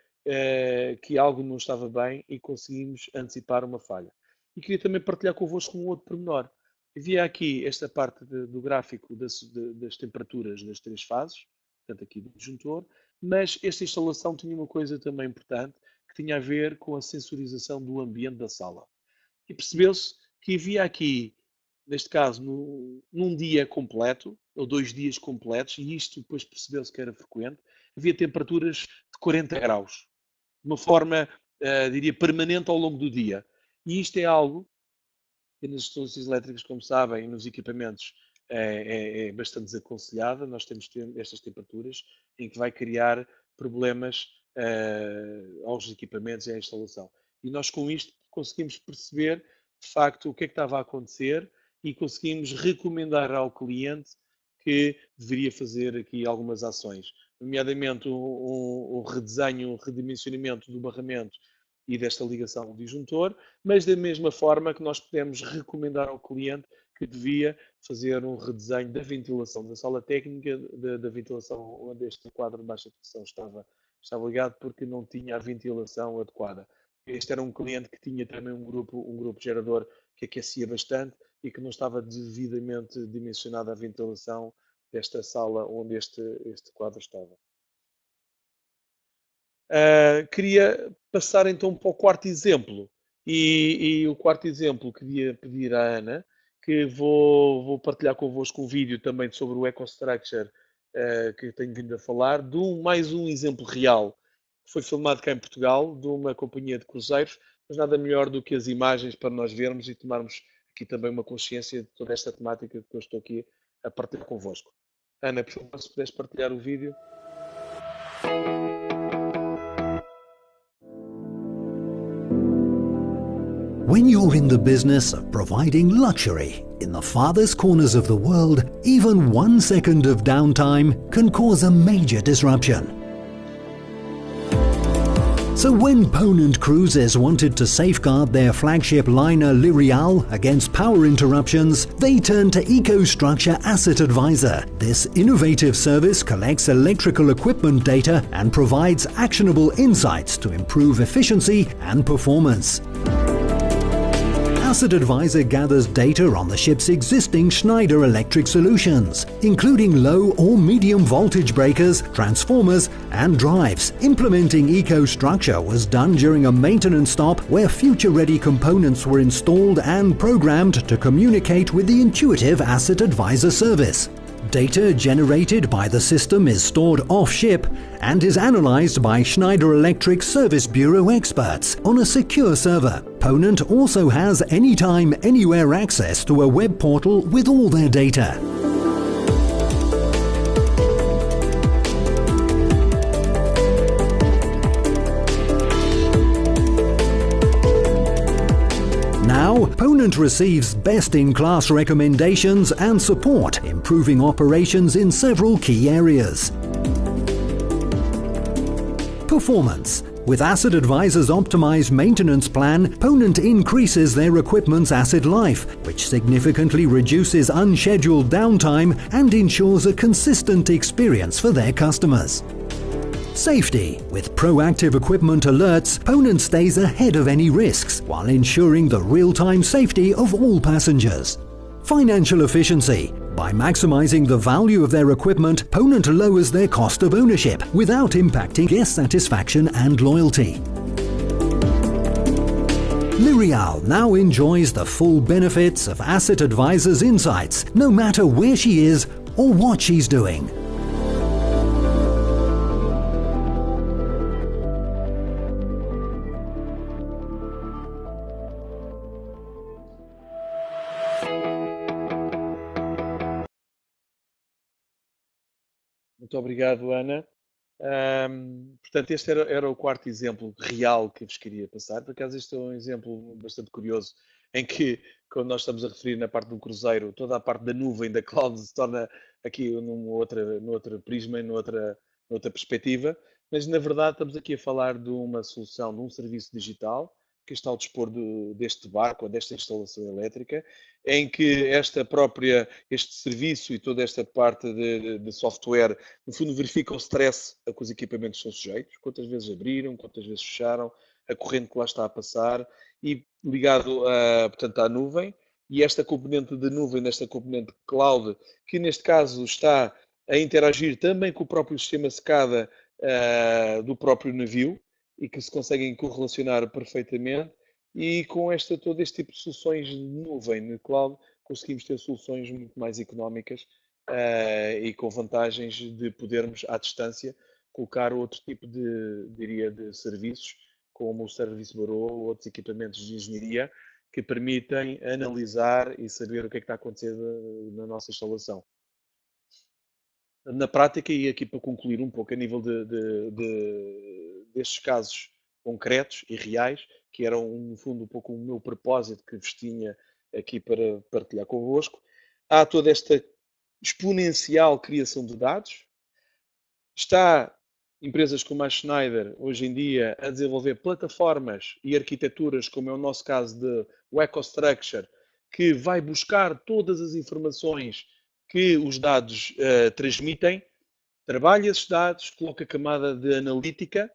que algo não estava bem e conseguimos antecipar uma falha. E queria também partilhar convosco um outro pormenor. Havia aqui esta parte do gráfico das temperaturas das 3 fases, portanto aqui do disjuntor, mas esta instalação tinha uma coisa também importante, que tinha a ver com a sensorização do ambiente da sala. E percebeu-se que havia aqui, neste caso, num dia completo, ou 2 dias completos, e isto depois percebeu-se que era frequente, havia temperaturas de 40 graus, de uma forma, diria, permanente ao longo do dia. E isto é algo que nas instalações elétricas, como sabem, nos equipamentos é bastante desaconselhada. Nós temos estas temperaturas em que vai criar problemas aos equipamentos e à instalação. E nós com isto conseguimos perceber, de facto, o que é que estava a acontecer e conseguimos recomendar ao cliente que deveria fazer aqui algumas ações, nomeadamente o redesenho, o redimensionamento do barramento e desta ligação ao disjuntor, mas da mesma forma que nós podemos recomendar ao cliente que devia fazer um redesenho da ventilação da sala técnica, da ventilação onde este quadro de baixa pressão estava ligado, porque não tinha a ventilação adequada. Este era um cliente que tinha também um grupo gerador que aquecia bastante e que não estava devidamente dimensionada a ventilação desta sala onde este quadro estava. Queria passar então para o quarto exemplo. E o quarto exemplo queria pedir à Ana, que vou partilhar convosco um vídeo também sobre o EcoStruxure que tenho vindo a falar, de mais um exemplo real que foi filmado cá em Portugal, de uma companhia de cruzeiros, mas nada melhor do que as imagens para nós vermos e tomarmos aqui também uma consciência de toda esta temática que eu estou aqui a partilhar convosco. Ana, por favor, se puderes partilhar o vídeo. When you're in the business of providing luxury in the farthest corners of the world, even 1 second of downtime can cause a major disruption. So when Ponant Cruises wanted to safeguard their flagship liner L'Oreal against power interruptions, they turned to EcoStruxure Asset Advisor. This innovative service collects electrical equipment data and provides actionable insights to improve efficiency and performance. Asset Advisor gathers data on the ship's existing Schneider electric solutions, including low or medium voltage breakers, transformers and drives. Implementing EcoStruxure was done during a maintenance stop where future-ready components were installed and programmed to communicate with the intuitive Asset Advisor service. Data generated by the system is stored off-ship and is analysed by Schneider Electric Service Bureau experts on a secure server. Ponent also has anytime, anywhere access to a web portal with all their data. Now, Ponent receives best-in-class recommendations and support, improving operations in several key areas. Performance. With Asset Advisor's optimized maintenance plan, Ponent increases their equipment's asset life, which significantly reduces unscheduled downtime and ensures a consistent experience for their customers. Safety. With proactive equipment alerts, Ponent stays ahead of any risks while ensuring the real-time safety of all passengers. Financial efficiency. By maximizing the value of their equipment, Ponent lowers their cost of ownership without impacting guest satisfaction and loyalty. Lirial now enjoys the full benefits of Asset Advisor's insights, no matter where she is or what she's doing. Muito obrigado, Ana. Portanto, este era o quarto exemplo real que vos queria passar. Por acaso, este é um exemplo bastante curioso, em que, quando nós estamos a referir na parte do cruzeiro, toda a parte da nuvem, da cloud, se torna aqui num outro prisma, noutra perspectiva. Mas, na verdade, estamos aqui a falar de uma solução, de um serviço digital, que está ao dispor deste barco, ou desta instalação elétrica, em que este serviço e toda esta parte de software, no fundo, verifica o stress a que os equipamentos são sujeitos, quantas vezes abriram, quantas vezes fecharam, a corrente que lá está a passar, e ligado, portanto, à nuvem, e esta componente de nuvem, nesta componente cloud, que neste caso está a interagir também com o próprio sistema SCADA do próprio navio, e que se conseguem correlacionar perfeitamente, e com todo este tipo de soluções de nuvem, no cloud, conseguimos ter soluções muito mais económicas e com vantagens de podermos, à distância, colocar outro tipo de serviços, como o Service Bureau ou outros equipamentos de engenharia, que permitem analisar e saber o que é que está a acontecer na nossa instalação. Na prática, e aqui para concluir um pouco a nível destes casos concretos e reais, que eram, no fundo, um pouco o meu propósito que vos tinha aqui para partilhar convosco, há toda esta exponencial criação de dados. Está empresas como a Schneider, hoje em dia, a desenvolver plataformas e arquiteturas, como é o nosso caso de EcoStruxure, que vai buscar todas as informações que os dados transmitem, trabalha esses dados, coloca camada de analítica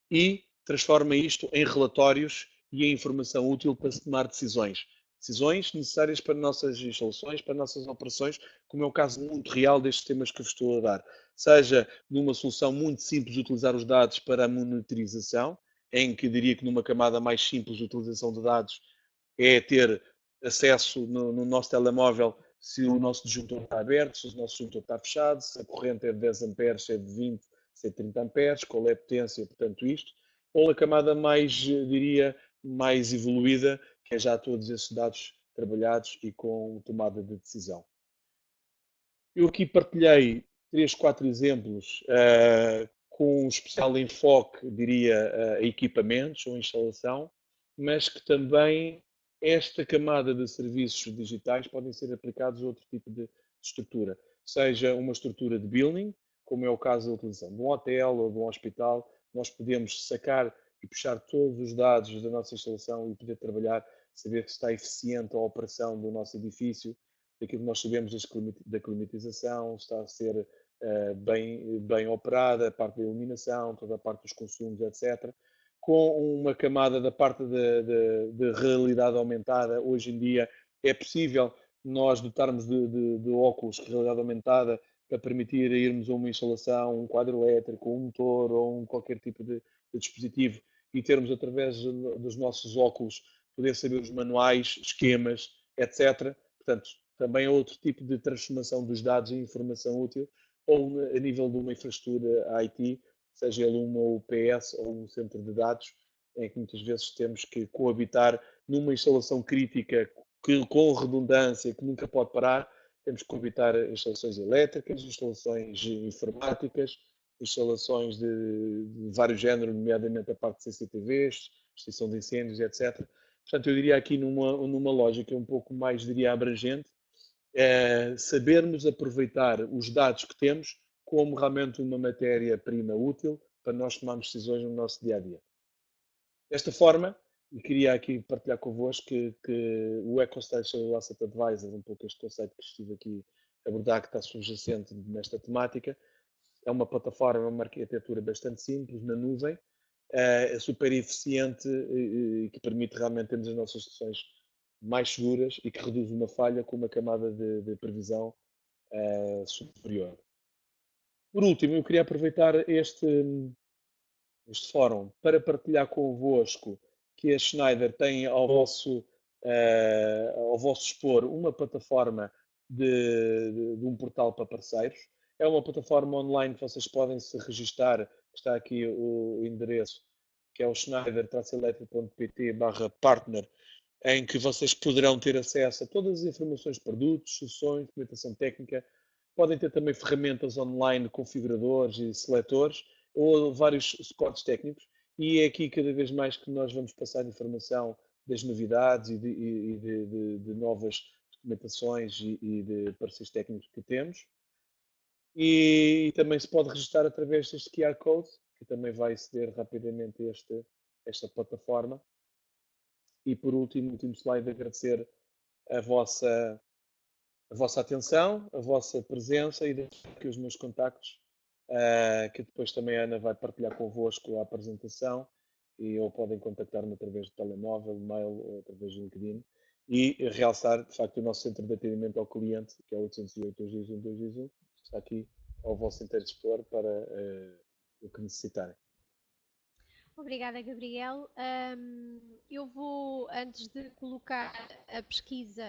e transforma isto em relatórios e em informação útil para se tomar decisões. Decisões necessárias para nossas instalações, para nossas operações, como é o caso muito real destes temas que vos estou a dar. Seja numa solução muito simples de utilizar os dados para a monitorização, em que diria que numa camada mais simples de utilização de dados é ter acesso no nosso telemóvel se o nosso disjuntor está aberto, se o nosso disjuntor está fechado, se a corrente é de 10 amperes, se é de 20, se é de 30 amperes, qual é a potência, portanto isto. Ou a camada mais, diria, mais evoluída, que é já todos esses dados trabalhados e com tomada de decisão. Eu aqui partilhei 3, 4 exemplos com um especial enfoque, diria, a equipamentos ou instalação, mas que também esta camada de serviços digitais podem ser aplicados a outro tipo de estrutura, seja uma estrutura de billing, como é o caso da utilização de um hotel ou de um hospital. Nós podemos sacar e puxar todos os dados da nossa instalação e poder trabalhar, saber que está eficiente a operação do nosso edifício, daquilo que nós sabemos da climatização, está a ser bem operada, a parte da iluminação, toda a parte dos consumos, etc. Com uma camada da parte de realidade aumentada, hoje em dia é possível nós dotarmos de óculos de realidade aumentada para permitir irmos a uma instalação, um quadro elétrico, um motor ou qualquer tipo de dispositivo e termos, através dos nossos óculos, poder saber os manuais, esquemas, etc. Portanto, também a outro tipo de transformação dos dados em informação útil, ou a nível de uma infraestrutura IT, seja ele uma UPS ou um centro de dados, em que muitas vezes temos que coabitar numa instalação crítica com redundância, que nunca pode parar, temos que coabitar instalações elétricas, instalações informáticas, instalações de vários géneros, nomeadamente a parte de CCTVs, extinção de incêndios, etc. Portanto, eu diria aqui numa lógica um pouco mais, diria, abrangente, sabermos aproveitar os dados que temos como realmente uma matéria-prima útil para nós tomarmos decisões no nosso dia-a-dia. Desta forma, e queria aqui partilhar convosco que o EcoStation Asset Advisor, um pouco este conceito que estive aqui a abordar, que está subjacente nesta temática, é uma plataforma, uma arquitetura bastante simples, na nuvem, super eficiente e que permite realmente termos as nossas soluções mais seguras e que reduz uma falha com uma camada de previsão superior. Por último, eu queria aproveitar este fórum para partilhar convosco que a Schneider tem ao vosso dispor uma plataforma de um portal para parceiros. É uma plataforma online que vocês podem se registar, está aqui o endereço, que é o schneider-electric.pt/partner, em que vocês poderão ter acesso a todas as informações de produtos, soluções, documentação técnica. Podem ter também ferramentas online, configuradores e seletores, ou vários suportes técnicos. E é aqui cada vez mais que nós vamos passar informação das novidades e de novas documentações e de parceiros técnicos que temos. E também se pode registrar através deste QR Code, que também vai aceder rapidamente a esta plataforma. E por último, último slide, agradecer a vossa atenção, a vossa presença e deixar aqui os meus contactos, que depois também a Ana vai partilhar convosco a apresentação ou podem contactar-me através do telemóvel, mail ou através do LinkedIn e realçar, de facto, o nosso centro de atendimento ao cliente, que é o 808-221-221, está aqui ao vosso inteiro dispor para o que necessitarem. Obrigada, Gabriel. Eu vou, antes de colocar a pesquisa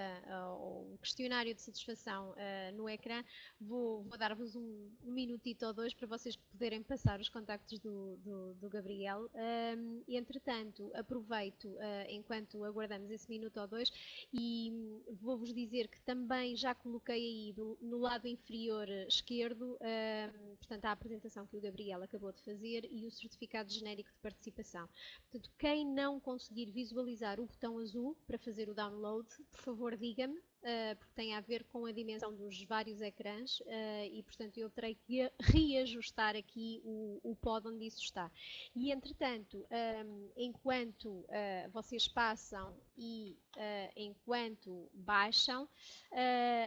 ou o questionário de satisfação no ecrã, vou dar-vos um minutito ou dois para vocês poderem passar os contactos do Gabriel. E, entretanto, aproveito enquanto aguardamos esse minuto ou dois e vou-vos dizer que também já coloquei aí no lado inferior esquerdo, portanto, a apresentação que o Gabriel acabou de fazer e o certificado genérico de participação. Portanto, quem não conseguir visualizar o botão azul para fazer o download, por favor diga-me, porque tem a ver com a dimensão dos vários ecrãs e, portanto, eu terei que reajustar aqui o pod onde isso está. E, entretanto, enquanto vocês passam e enquanto baixam,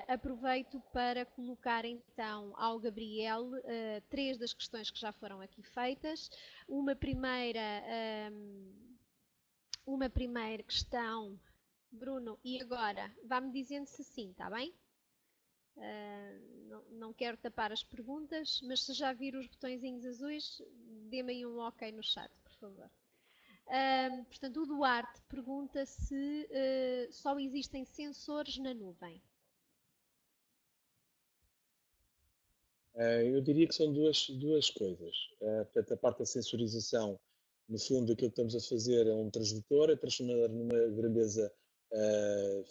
aproveito para colocar então ao Gabriel 3 das questões que já foram aqui feitas. Uma primeira questão, Bruno, e agora vá-me dizendo se sim, está bem? Não quero tapar as perguntas, mas se já vir os botõezinhos azuis, dê-me aí um ok no chat, por favor. Portanto, o Duarte pergunta se só existem sensores na nuvem. Eu diria que são duas coisas. Portanto, a parte da sensorização, no fundo, aquilo que estamos a fazer é um transdutor, é transformar numa grandeza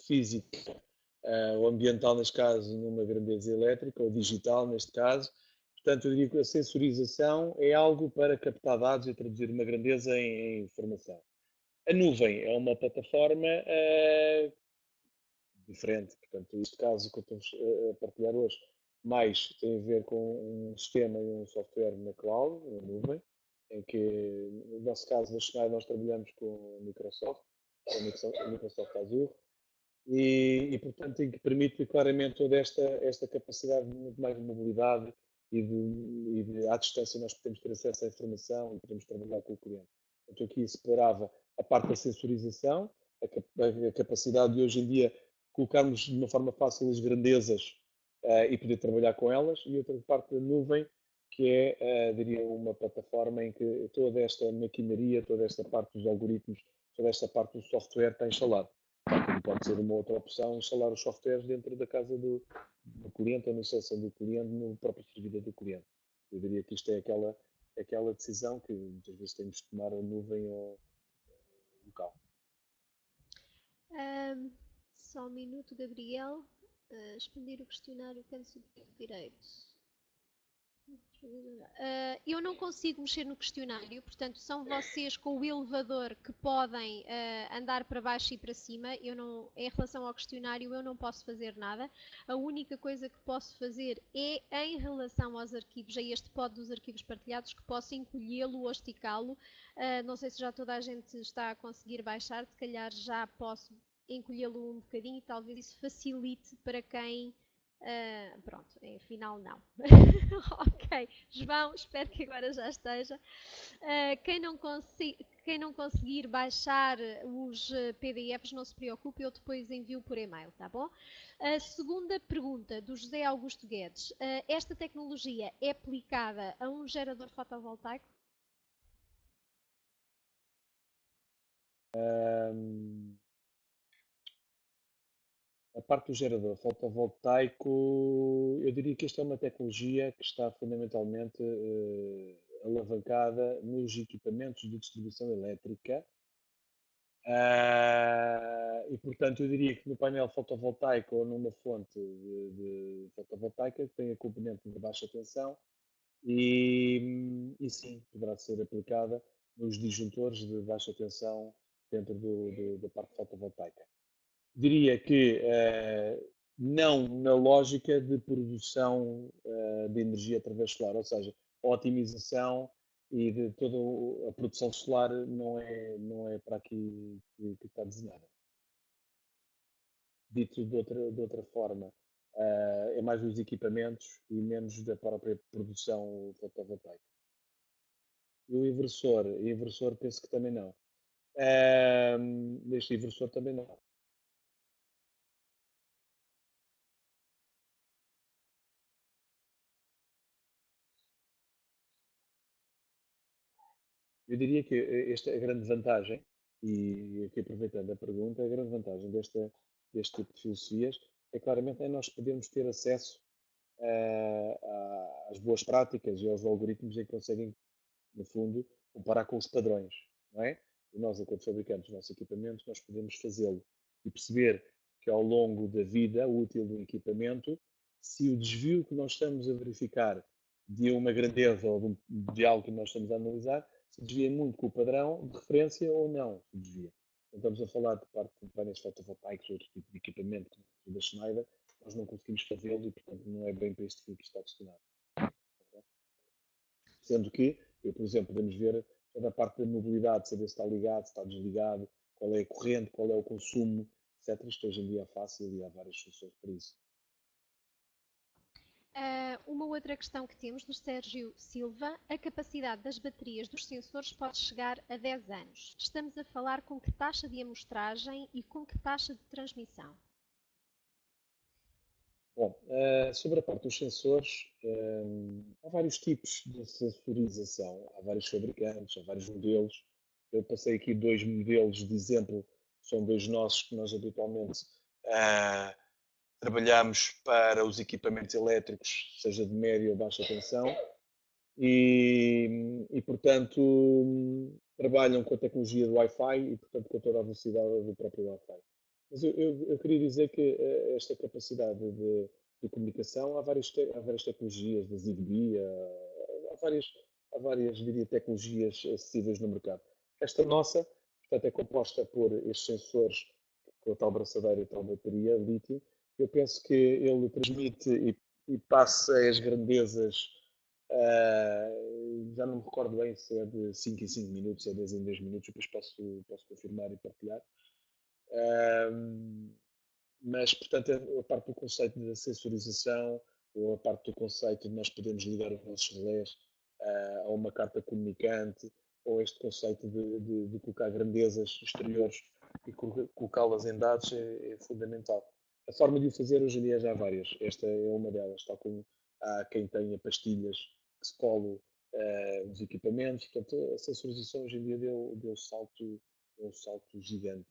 física ou ambiental, neste caso, numa grandeza elétrica ou digital, neste caso. Portanto, eu diria que a sensorização é algo para captar dados e traduzir uma grandeza em informação. A nuvem é uma plataforma diferente. Portanto, neste caso que eu estou a partilhar hoje, mais tem a ver com um sistema e um software na cloud, na nuvem, em que, no nosso caso, na Schneider, nós trabalhamos com a Microsoft Azure, portanto, em que permite claramente toda esta capacidade de muito mais de mobilidade à distância nós podemos ter acesso à informação e podemos trabalhar com o cliente. Então, aqui separava a parte da sensorização, a capacidade de hoje em dia colocarmos de uma forma fácil as grandezas e poder trabalhar com elas, e outra parte da nuvem, que é, diria, uma plataforma em que toda esta maquinaria, toda esta parte dos algoritmos, toda esta parte do software está instalado. Como pode ser uma outra opção instalar os softwares dentro da casa do cliente ou na seleção do cliente, no próprio servidor do cliente. Eu diria que isto é aquela decisão que muitas vezes temos de tomar a nuvem ou local. Só um minuto, Gabriel. Expandir o questionário, canto superior direito. Eu não consigo mexer no questionário, portanto são vocês com o elevador que podem andar para baixo e para cima. Eu não, em relação ao questionário eu não posso fazer nada. A única coisa que posso fazer é em relação aos arquivos, a este pod dos arquivos partilhados, que posso encolhê-lo ou esticá-lo. Não sei se já toda a gente está a conseguir baixar, se calhar já posso encolhê-lo um bocadinho e talvez isso facilite para quem... pronto, afinal não. Ok, João, espero que agora já esteja. Quem não conseguir baixar os PDFs, não se preocupe, eu depois envio por e-mail, tá bom? A segunda pergunta do José Augusto Guedes. Esta tecnologia é aplicada a um gerador fotovoltaico? A parte do gerador fotovoltaico, eu diria que esta é uma tecnologia que está fundamentalmente alavancada nos equipamentos de distribuição elétrica. E, portanto, eu diria que no painel fotovoltaico ou numa fonte de fotovoltaica que tem a componente de baixa tensão e sim, poderá ser aplicada nos disjuntores de baixa tensão dentro da parte fotovoltaica. Diria que não na lógica de produção de energia através solar, ou seja, a otimização e de toda a produção solar não é para aqui que está desenhada. Dito de outra forma, é mais dos equipamentos e menos da própria produção fotovoltaica. E o inversor penso que também não. Este inversor também não. Eu diria que esta é a grande vantagem, e aqui aproveitando a pergunta, a grande vantagem deste tipo de filosofias é claramente nós podermos ter acesso às boas práticas e aos algoritmos em que conseguem, no fundo, comparar com os padrões, não é? E nós, enquanto fabricantes dos nossos equipamentos, nós podemos fazê-lo e perceber que ao longo da vida útil do equipamento, se o desvio que nós estamos a verificar de uma grandeza ou de algo que nós estamos a analisar, se desvia muito com o padrão de referência ou não se desvia. Então, estamos a falar de parte de painéis fotovoltaicos ou outro tipo de equipamento da Schneider, nós não conseguimos fazê-lo e, portanto, não é bem para este fim que está destinado. Sendo que, por exemplo, podemos ver toda a parte da mobilidade, saber se está ligado, se está desligado, qual é a corrente, qual é o consumo, etc. Isto hoje em dia é fácil e há várias soluções para isso. Uma outra questão que temos do Sérgio Silva, a capacidade das baterias dos sensores pode chegar a 10 anos. Estamos a falar com que taxa de amostragem e com que taxa de transmissão? Bom, sobre a parte dos sensores, há vários tipos de sensorização, há vários fabricantes, há vários modelos. Eu passei aqui dois modelos de exemplo, são dois nossos que nós habitualmente trabalhamos para os equipamentos elétricos, seja de média ou baixa tensão, portanto, trabalham com a tecnologia do Wi-Fi e, portanto, com toda a velocidade do próprio Wi-Fi. Mas eu queria dizer que esta capacidade de comunicação, há várias tecnologias, da Zigbee, há várias, diria, tecnologias acessíveis no mercado. Esta nossa, portanto, é composta por estes sensores com a tal braçadeira e a tal bateria lítio. Eu penso que ele transmite e passa as grandezas, já não me recordo bem se é de 5 em 5 minutos, se é de 10 em 10 minutos, depois posso confirmar e partilhar. Mas, portanto, a parte do conceito da sensorização, ou a parte do conceito de nós podermos ligar os nossos relés a uma carta comunicante, ou este conceito de colocar grandezas exteriores e colocá-las em dados é fundamental. A forma de o fazer hoje em dia já há várias. Esta é uma delas, tal como há quem tenha pastilhas que se colam nos equipamentos. Portanto, a sensorização hoje em dia deu um salto gigante.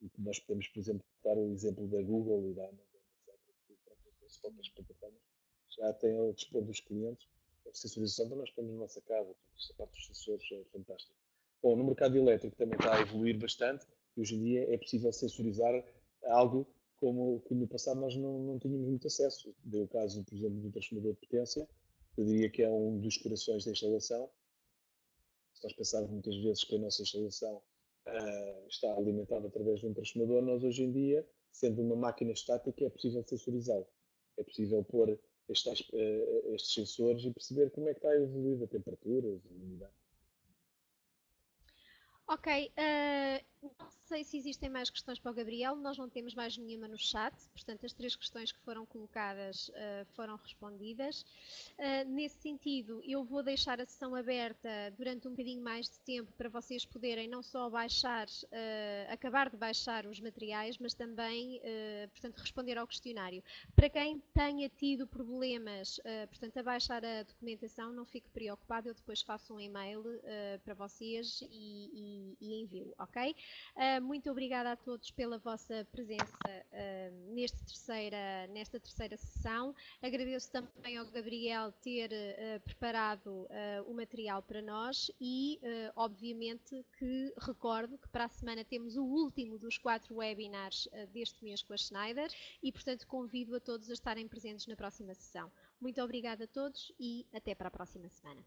E que nós podemos, por exemplo, dar o exemplo da Google e da Amazon, etc., as próprias plataformas já têm ao dispor dos clientes a sensorização que nós temos na nossa casa. Esta parte dos sensores é fantástica. Bom, no mercado elétrico também está a evoluir bastante e hoje em dia é possível sensorizar algo como que no passado nós não tínhamos muito acesso. Deu o caso, por exemplo, do transformador de potência, eu diria que é um dos corações da instalação. Se nós pensarmos muitas vezes que a nossa instalação está alimentada através de um transformador, nós hoje em dia, sendo uma máquina estática, é possível sensorizá-lo. É possível pôr estes sensores e perceber como é que está a evoluir a temperatura, a umidade. Ok, não sei se existem mais questões para o Gabriel, nós não temos mais nenhuma no chat, portanto as 3 questões que foram colocadas foram respondidas. Nesse sentido, eu vou deixar a sessão aberta durante um bocadinho mais de tempo para vocês poderem não só baixar, acabar de baixar os materiais, mas também, portanto, responder ao questionário. Para quem tenha tido problemas, portanto, a baixar a documentação, não fique preocupado, eu depois faço um e-mail para vocês e envio, ok? Muito obrigada a todos pela vossa presença nesta terceira sessão. Agradeço também ao Gabriel ter preparado o material para nós e, obviamente, que recordo que para a semana temos o último dos 4 webinars deste mês com a Schneider e, portanto, convido a todos a estarem presentes na próxima sessão. Muito obrigada a todos e até para a próxima semana.